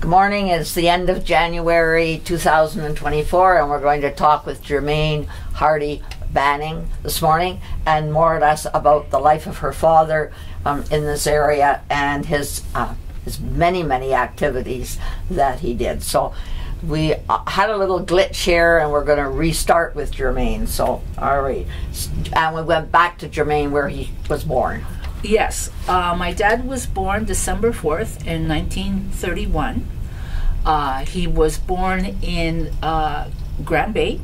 Good morning. It's the end of January 2024, and we're going to talk with Germaine Banning this morning, and more or less about the life of her father in this area and his many activities that he did. So we had a little glitch here, and we're going to restart with Germaine. So, all right. And we went back to Germaine where he was born. Yes. My dad was born December 4th in 1931. He was born in Grand Bay.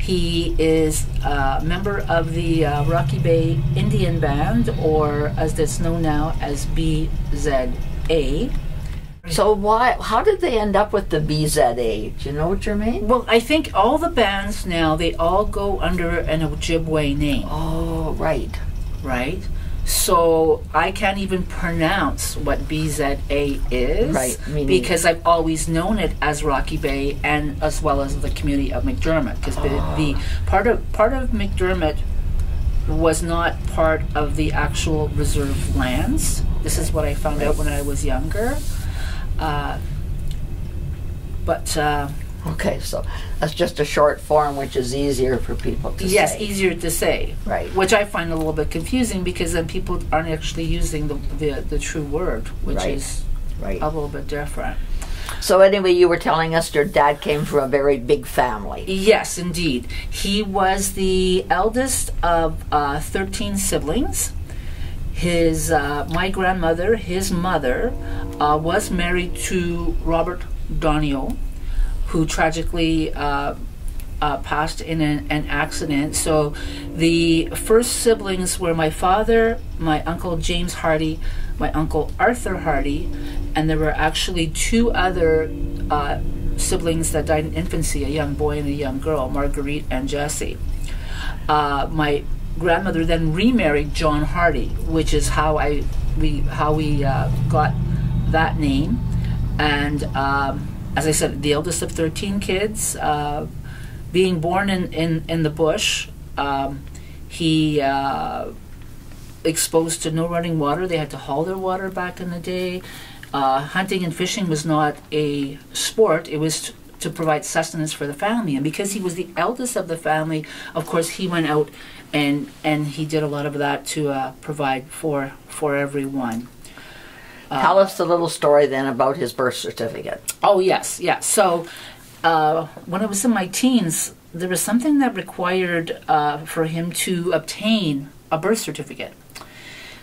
He is a member of the Rocky Bay Indian Band, or as it's known now as BZA. So how did they end up with the BZA? Do you know, Germaine? Well, I think all the bands now, they all go under an Ojibwe name. Oh, right. Right? So I can't even pronounce what BZA is, right, because I've always known it as Rocky Bay, and as well as the community of McDermott, because the part of McDermott was not part of the actual reserve lands. This is what I found out when I was younger. Okay, so that's just a short form, which is easier for people to say. Yes, easier to say. Right. Which I find a little bit confusing, because then people aren't actually using the true word, which is a little bit different. So anyway, you were telling us your dad came from a very big family. Yes, indeed. He was the eldest of 13 siblings. My grandmother, his mother, was married to Robert Donio, who tragically passed in an accident. So the first siblings were my father, my uncle James Hardy, my uncle Arthur Hardy, and there were actually two other siblings that died in infancy, a young boy and a young girl, Marguerite and Jessie. My grandmother then remarried John Hardy, which is how we got that name. And as I said, the eldest of 13 kids, being born in the bush, he exposed to no running water. They had to haul their water back in the day. Hunting and fishing was not a sport. It was to provide sustenance for the family. And because he was the eldest of the family, of course, he went out and he did a lot of that to provide for everyone. Tell us a little story then about his birth certificate. Oh, yes. So when I was in my teens, there was something that required for him to obtain a birth certificate.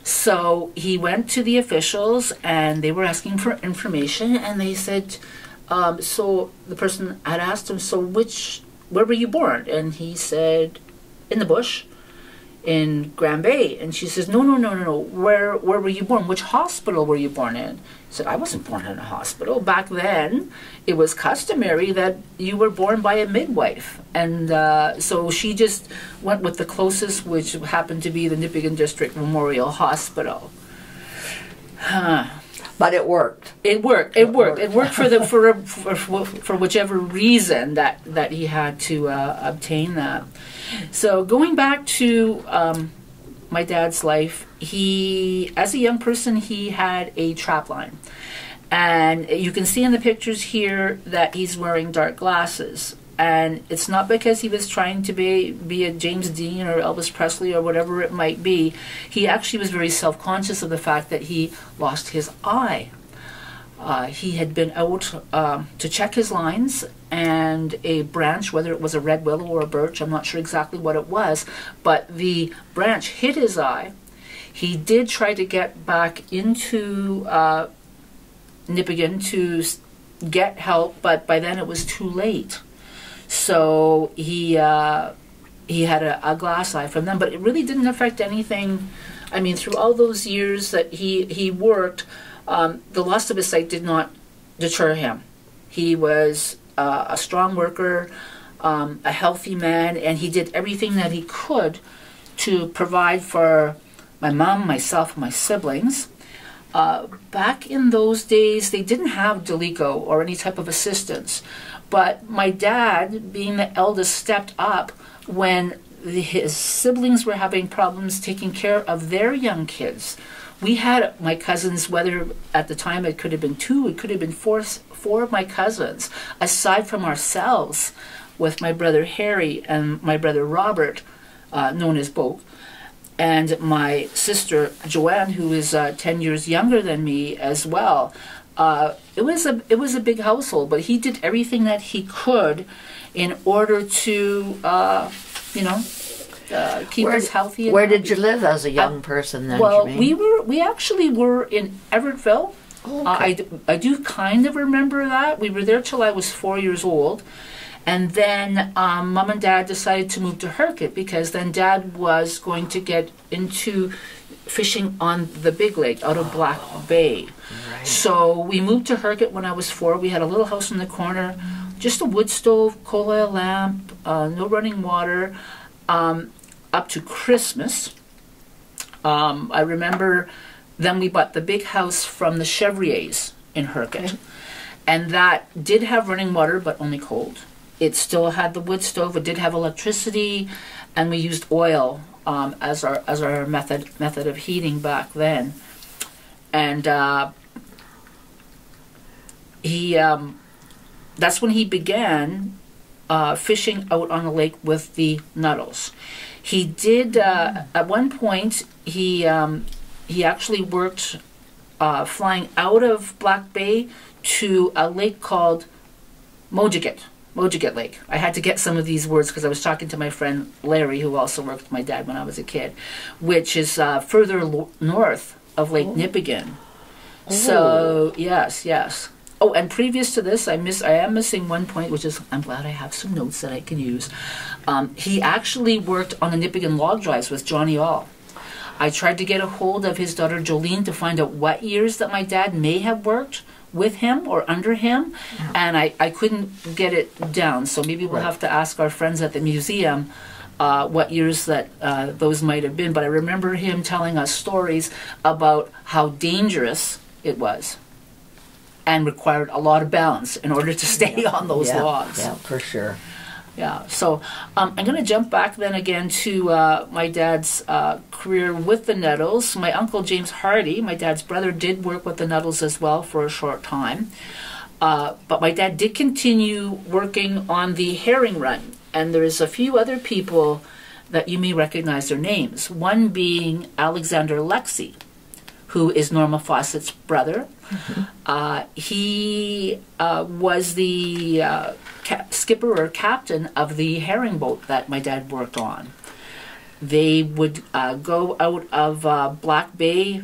So he went to the officials, and they were asking for information, and they said, so the person had asked him, so where were you born? And he said, in the bush, in Grand Bay. And she says, no, where were you born? Which hospital were you born in? He said, I wasn't born in a hospital. Back then, it was customary that you were born by a midwife. And so she just went with the closest, which happened to be the Nipigon District Memorial Hospital. But it worked. It worked for whichever reason that he had to obtain that. So going back to my dad's life, as a young person, he had a trap line. And you can see in the pictures here that he's wearing dark glasses. And it's not because he was trying to be a James Dean or Elvis Presley or whatever it might be. He actually was very self-conscious of the fact that he lost his eye. He had been out to check his lines, and a branch, whether it was a red willow or a birch, I'm not sure exactly what it was, but the branch hit his eye. He did try to get back into Nipigon to get help, but by then it was too late. So he had a glass eye from them, but it really didn't affect anything. I mean, through all those years that he worked, the loss of his sight did not deter him. He was a strong worker, a healthy man, and he did everything that he could to provide for my mom, myself, and my siblings. Back in those days, they didn't have Delico or any type of assistance. But my dad, being the eldest, stepped up when his siblings were having problems taking care of their young kids, we had my cousins, whether at the time it could have been 2, it could have been four of my cousins, aside from ourselves, with my brother Harry and my brother Robert, known as Boke, and my sister Joanne, who is 10 years younger than me as well. It was a big household, but he did everything that he could in order to, keep us healthy. And where happy. did you live as a young person then? Well, Germaine? we actually were in Everettville. Okay. I do kind of remember that. We were there till I was 4 years old. And then Mom and Dad decided to move to Hercot, because then Dad was going to get into fishing on the Big Lake out of Black Bay. Right. So we moved to Hercot when I was 4. We had a little house in the corner, just a wood stove, coal oil lamp, no running water, up to Christmas. I remember then we bought the big house from the Chevriers in Hercot. Okay. And that did have running water, but only cold. It still had the wood stove. It did have electricity, and we used oil as our method of heating back then. And that's when he began fishing out on the lake with the Nuttles. He did at one point. He actually worked flying out of Black Bay to a lake called Mojigat Lake. I had to get some of these words because I was talking to my friend Larry, who also worked with my dad when I was a kid, which is further north of Lake Nipigon. So, yes. Oh, and previous to this, I am missing one point, which is, I'm glad I have some notes that I can use. He actually worked on the Nipigon log drives with Johnny All. I tried to get a hold of his daughter Jolene to find out what years that my dad may have worked with him or under him, and I couldn't get it down. So maybe we'll have to ask our friends at the museum what years that those might have been. But I remember him telling us stories about how dangerous it was and required a lot of balance in order to stay on those logs. Yeah, for sure. Yeah, so I'm going to jump back then again to my dad's career with the Nuttles. My uncle James Hardy, my dad's brother, did work with the Nuttles as well for a short time. But my dad did continue working on the herring run. And there's a few other people that you may recognize their names. One being Alexander Lexi, who is Norma Fawcett's brother. Mm-hmm. He was the skipper or captain of the herring boat that my dad worked on. They would go out of Black Bay.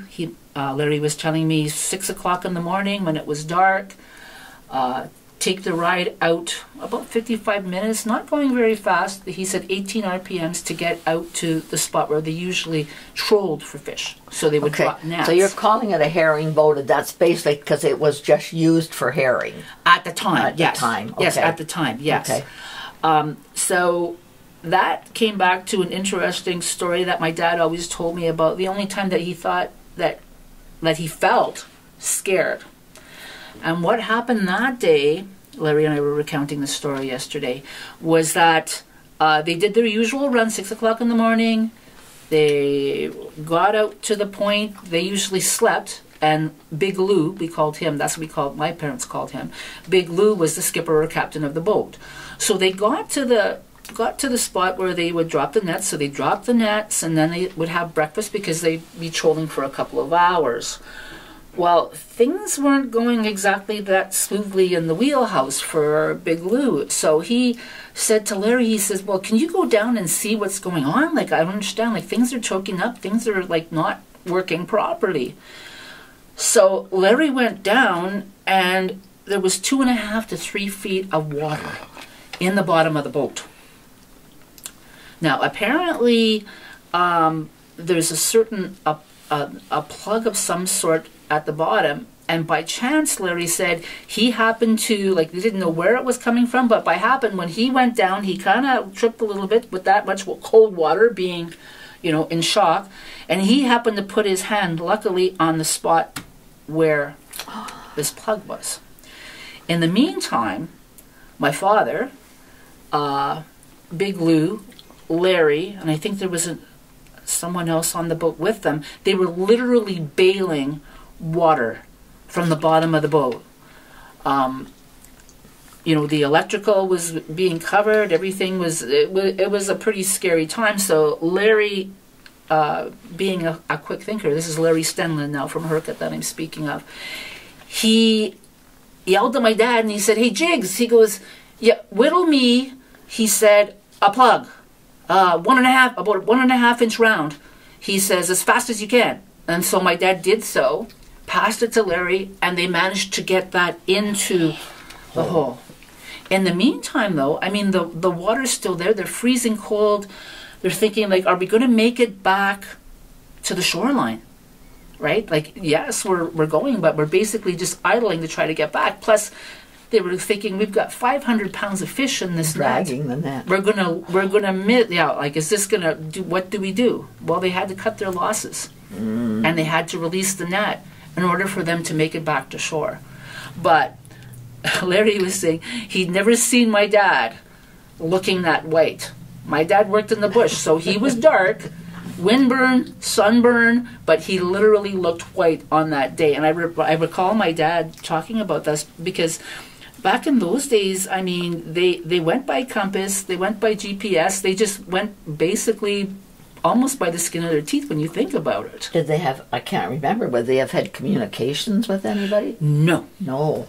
Larry was telling me 6 o'clock in the morning when it was dark. Take the ride out about 55 minutes, not going very fast. He said 18 RPMs to get out to the spot where they usually trolled for fish. So they would drop nets. So you're calling it a herring boat, and that's basically because it was just used for herring. At the time, yes. Yes, at the time, yes. Okay. So that came back to an interesting story that my dad always told me about. The only time that he thought that he felt scared. And what happened that day, Larry and I were recounting the story yesterday, was that they did their usual run, 6 o'clock in the morning. They got out to the point. They usually slept, and Big Lou, we called him, that's what my parents called him. Big Lou was the skipper or captain of the boat. So they got to the spot where they would drop the nets. So they dropped the nets, and then they would have breakfast because they'd be trolling for a couple of hours. Well, things weren't going exactly that smoothly in the wheelhouse for Big Lou. So he said to Larry, he says, well, can you go down and see what's going on? Like, I don't understand. Like, things are choking up. Things are, like, not working properly. So Larry went down, and there was 2.5 to 3 feet of water in the bottom of the boat. Now, apparently, there's a certain a plug of some sort at the bottom, and by chance, Larry said, he happened to, like, they didn't know where it was coming from, but by happen, when he went down, he kind of tripped a little bit with that much cold water, being, in shock, and he happened to put his hand, luckily, on the spot where this plug was. In the meantime, my father, Big Lou, Larry, and I think there was someone else on the boat with them. They were literally bailing water from the bottom of the boat. You know, the electrical was being covered. Everything was, it was a pretty scary time. So Larry, being a quick thinker, this is Larry Stenlin now from Hercot that I'm speaking of, he yelled at my dad and he said, "Hey, Jiggs," he goes, "Yeah, whittle me," he said, "a plug, about 1.5 inch round." He says, "as fast as you can." And so my dad did so, passed it to Larry, and they managed to get that into the hole. In the meantime, though, I mean, the water's still there. They're freezing cold. They're thinking, like, are we going to make it back to the shoreline? Right? Like, yes, we're going, but we're basically just idling to try to get back. Plus, they were thinking, we've got 500 pounds of fish in this dragging net. the net. We're gonna miss. Yeah, like, is this gonna do? What do we do? Well, they had to cut their losses, and they had to release the net in order for them to make it back to shore. But Larry was saying he'd never seen my dad looking that white. My dad worked in the bush, so he was dark, windburn, sunburn, but he literally looked white on that day. And I recall my dad talking about this because back in those days, I mean, they went by compass, they went by GPS, they just went basically almost by the skin of their teeth when you think about it. Did they have, I can't remember, would they have had communications with anybody? No. No.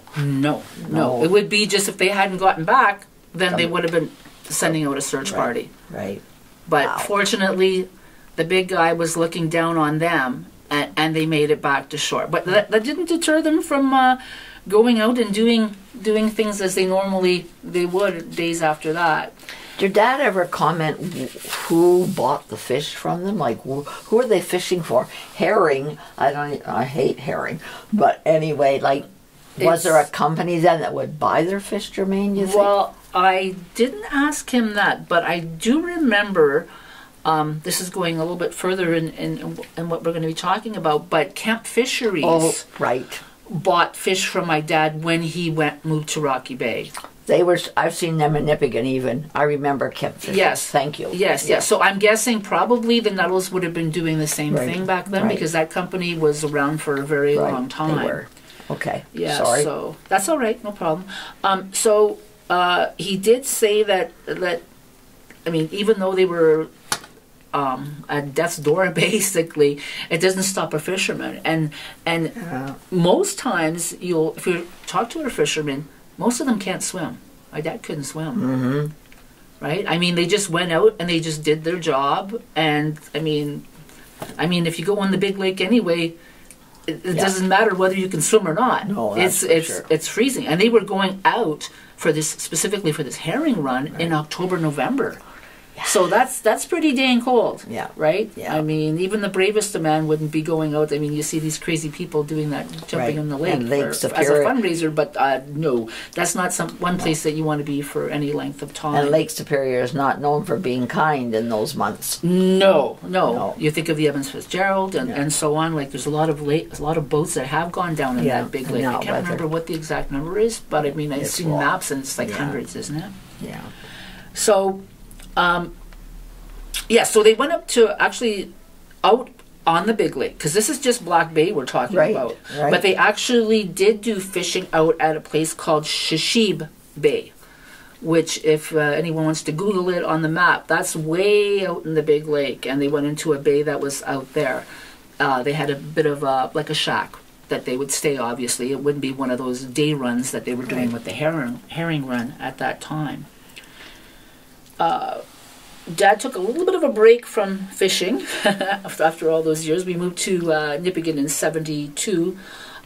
It would be just if they hadn't gotten back, then they would have been sending out a search party. Right. But fortunately, the big guy was looking down on them, and they made it back to shore. But that didn't deter them from going out and doing things as they would days after that. Did Dad ever comment who bought the fish from them? Like, who are they fishing for? Herring. I hate herring. But anyway, like, was there a company then that would buy their fish, Germaine, you think? Well, I didn't ask him that, but I do remember, this is going a little bit further in what we're going to be talking about, but Camp Fisheries bought fish from my dad when he moved to Rocky Bay. I've seen them in Nipigon even. I remember Camp Fisheries. Yes. Thank you. Yes. So I'm guessing probably the Nuttles would have been doing the same thing back then because that company was around for a very long time. They were. Okay. Yeah, sorry. So that's all right, no problem. He did say that I mean, even though they were at death's door, basically, it doesn't stop a fisherman. And most times, if you talk to a fisherman, most of them can't swim. My dad couldn't swim. Right? I mean, they just went out and they just did their job. And I mean, if you go on the big lake anyway, it doesn't matter whether you can swim or not. No, it's freezing. And they were going out specifically for this herring run in October, November. Yeah. So that's pretty dang cold. Yeah. Right? Yeah. I mean, even the bravest of man wouldn't be going out. I mean, you see these crazy people doing that, jumping in the lake as a fundraiser, but no, that's not one place that you want to be for any length of time. And Lake Superior is not known for being kind in those months. No. You think of the Evans Fitzgerald and so on. Like, there's a lot of boats that have gone down in that big lake. I can't remember what the exact number is, but I mean, I've seen maps and it's like hundreds, isn't it? Yeah. So. So they went up to actually out on the big lake, because this is just Black Bay we're talking about. Right. But they actually did do fishing out at a place called Shishib Bay, which if anyone wants to Google it on the map, that's way out in the big lake. And they went into a bay that was out there. They had a bit of like a shack that they would stay, obviously. It wouldn't be one of those day runs that they were doing with the herring run at that time. Dad took a little bit of a break from fishing after all those years. We moved to Nipigon in 1972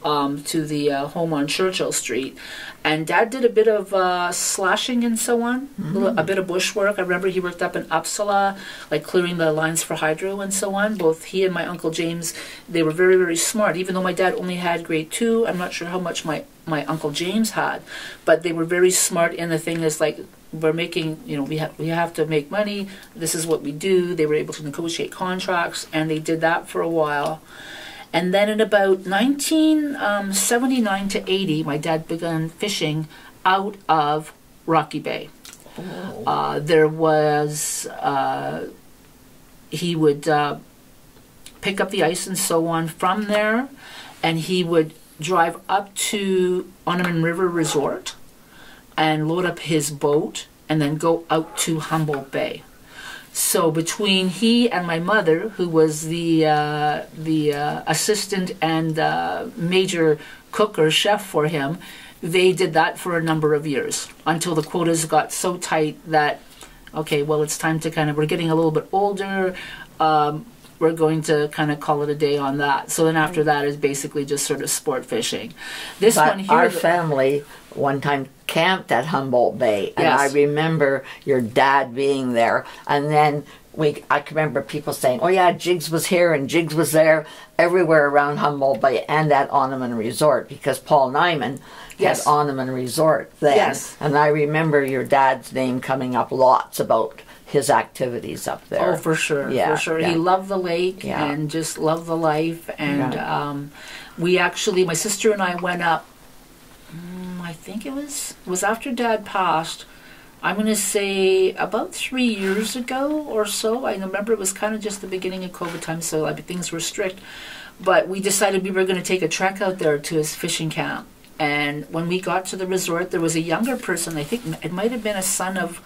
to the home on Churchill Street. And Dad did a bit of slashing and so on, a bit of bush work. I remember he worked up in Uppsala, like clearing the lines for hydro and so on. Both he and my Uncle James, they were very, very smart. Even though my dad only had grade 2, I'm not sure how much my Uncle James had. But they were very smart in the thing is like, we're making, we have to make money. This is what we do. They were able to negotiate contracts, and they did that for a while. And then in about 1979 to 80, my dad began fishing out of Rocky Bay. There was he would pick up the ice and so on from there, and he would drive up to Onneman River Resort and load up his boat and then go out to Humboldt Bay. So between he and my mother, who was the assistant and major cook or chef for him, they did that for a number of years until the quotas got so tight that, okay, well, it's time to we're getting a little bit older. We're going to kind of call it a day on that. So then after that is basically just sort of sport fishing. This but one here, our family one time camped at Humboldt Bay, and I remember your dad being there. And then I can remember people saying, "Oh yeah, Jigs was here and Jigs was there," everywhere around Humboldt Bay and at Onneman Resort, because Paul Nyman had Onneman Resort then. Yes. And I remember your dad's name coming up lots about his activities up there. Oh, for sure, yeah, for sure. Yeah. He loved the lake and just loved the life. And we actually, my sister and I went up, I think it was after Dad passed, I'm going to say about 3 years ago or so. I remember it was kind of just the beginning of COVID time, so things were strict. But we decided we were going to take a trek out there to his fishing camp. And when we got to the resort, there was a younger person, I think it might have been a son of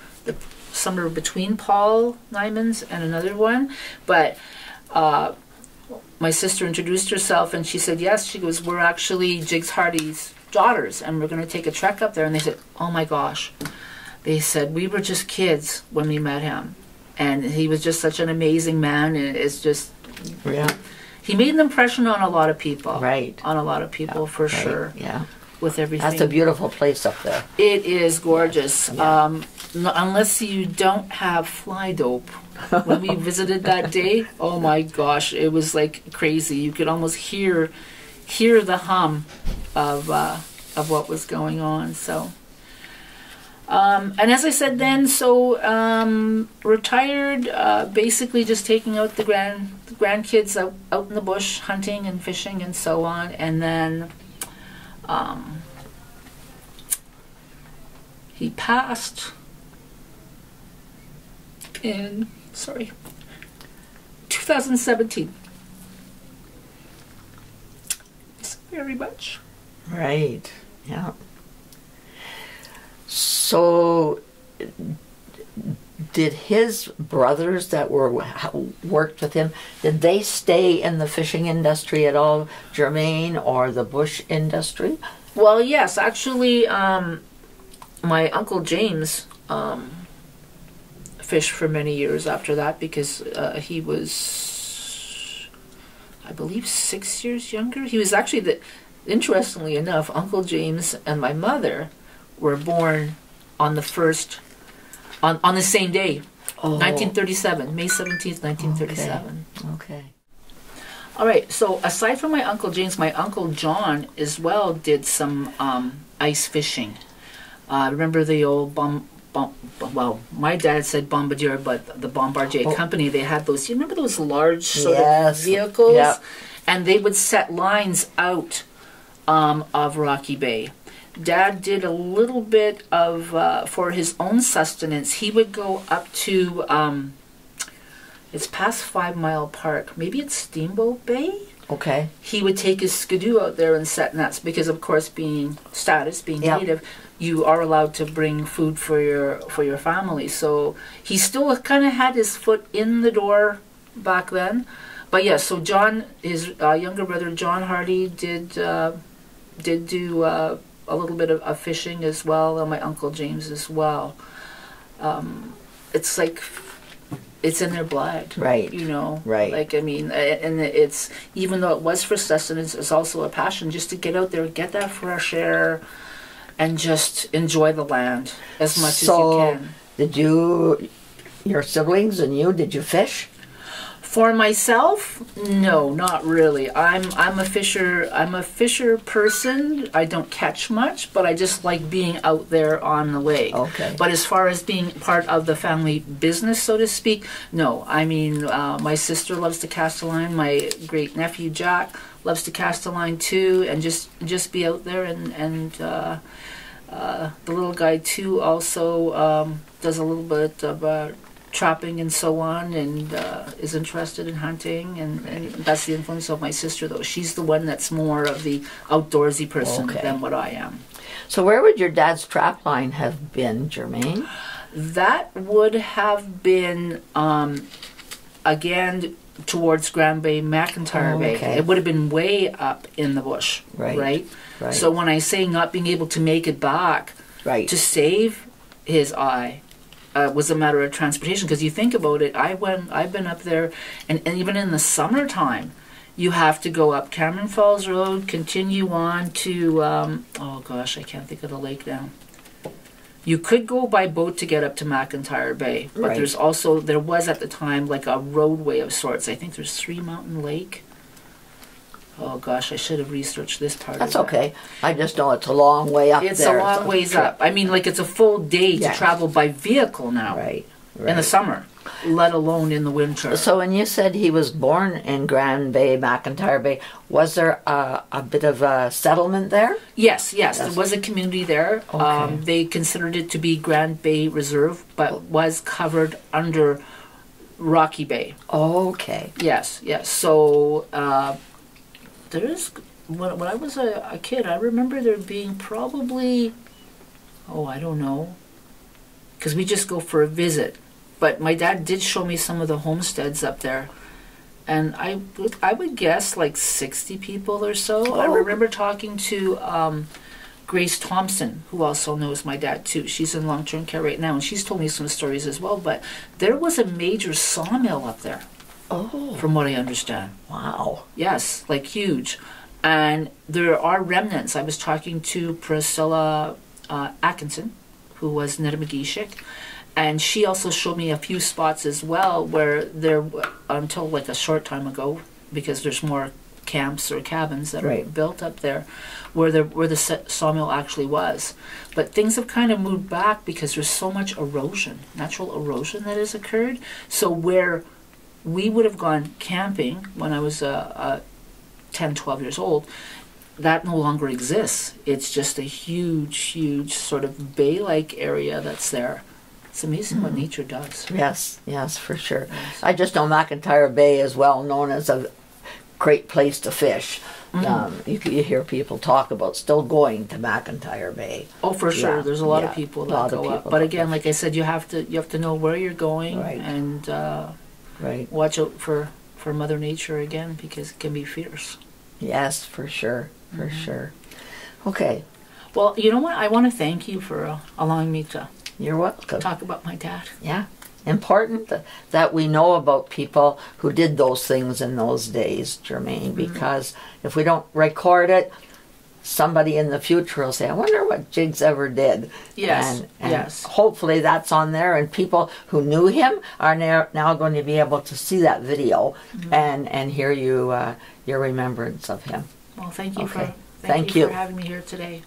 somewhere between Paul Nyman's and another one. But my sister introduced herself and she said, yes, she goes, we're actually Jigs Hardy's daughters and we're going to take a trek up there. And they said, oh my gosh. They said, we were just kids when we met him. And he was just such an amazing man. And it's just, he made an impression on a lot of people. Right. On a lot of people, for sure. Yeah. With everything. That's a beautiful place up there. It is gorgeous. Yeah. Unless you don't have fly dope. When we visited that day, oh my gosh, it was like crazy. You could almost hear the hum of what was going on. So, and as I said then, so retired, basically just taking out the grandkids out in the bush, hunting and fishing and so on, and then he passed in 2017. Very much. Right. Yeah. So, did his brothers that worked with him, did they stay in the fishing industry at all, Germaine, or the bush industry? Well, yes. Actually, my Uncle James fished for many years after that because he was, I believe, 6 years younger. He was actually, interestingly enough, Uncle James and my mother were born on the same day, 1937, May 17th, 1937. Okay. All right, so aside from my Uncle James, my Uncle John as well did some ice fishing. Remember the old well, my dad said bombardier, but the Bombardier Company, they had those, you remember those large sort of vehicles? Yep. And they would set lines out of Rocky Bay. Dad did a little bit of, for his own sustenance, he would go up to, it's past 5 Mile Park, maybe it's Steamboat Bay? Okay. He would take his skidoo out there and set nets because, of course, being native, you are allowed to bring food for your family. So he still kind of had his foot in the door back then. But yeah, so John, his younger brother John Hardy, did do a little bit of fishing as well, and my Uncle James as well. It's like, it's in their blood, right? You know, right? Like, I mean, and it's, even though it was for sustenance, it's also a passion just to get out there, get that fresh air, and just enjoy the land as much as you can. Did your siblings and you, did you fish? For myself, no, not really. I'm a fisher person. I don't catch much, but I just like being out there on the lake. Okay. But as far as being part of the family business, so to speak, no. I mean, my sister loves to cast a line. My great nephew Jack loves to cast a line too, and just be out there. And the little guy too also does a little bit of trapping and so on, and is interested in hunting, and that's the influence of my sister, though. She's the one that's more of the outdoorsy person than what I am. So where would your dad's trap line have been, Germaine? That would have been, again, towards Grand Bay, McIntyre Bay. It would have been way up in the bush, right? So when I say not being able to make it back to save his eye, was a matter of transportation. Because you think about it, I've been up there, and even in the summertime, you have to go up Cameron Falls Road, continue on to, oh gosh, I can't think of the lake now. You could go by boat to get up to McIntyre Bay, but there was at the time like a roadway of sorts. I think there's Three Mountain Lake. Oh gosh, I should have researched this part. That's okay. I just know it's a long way up there. It's a long ways up. I mean, like, it's a full day to travel by vehicle now. In the summer, let alone in the winter. So when you said he was born in Grand Bay, McIntyre Bay, was there a bit of a settlement there? Yes. There was a community there. They considered it to be Grand Bay Reserve, but was covered under Rocky Bay. Yes. So there is, when I was a kid, I remember there being probably, I don't know, because we just go for a visit. But my dad did show me some of the homesteads up there, and I would guess like 60 people or so. I remember talking to Grace Thompson, who also knows my dad too. She's in long-term care right now, and she's told me some stories as well. But there was a major sawmill up there, from what I understand. Wow. Yes, like huge. And there are remnants. I was talking to Priscilla Atkinson, who was Nipigon, and she also showed me a few spots as well where there, until like a short time ago, because there's more camps or cabins that are built up there, where the sawmill actually was. But things have kind of moved back because there's so much erosion, natural erosion that has occurred. So where we would have gone camping when I was 10, 12 years old, that no longer exists. It's just a huge sort of bay-like area that's there. It's amazing what nature does. Yes, for sure. Yes. I just know McIntyre Bay is well known as a great place to fish. You hear people talk about still going to McIntyre Bay. Oh, for sure. There's a lot of people that go up. But again, like I said, you have to know where you're going and watch out for Mother Nature again, because it can be fierce. Yes, for sure. For sure. Okay. Well, you know what? I want to thank you for allowing me to You're welcome. Talk about my dad. Yeah. Important that we know about people who did those things in those days, Germaine, because if we don't record it, somebody in the future will say, I wonder what Jigs ever did. Yes. And hopefully that's on there, and people who knew him are now going to be able to see that video and hear your remembrance of him. Well, thank you for having me here today.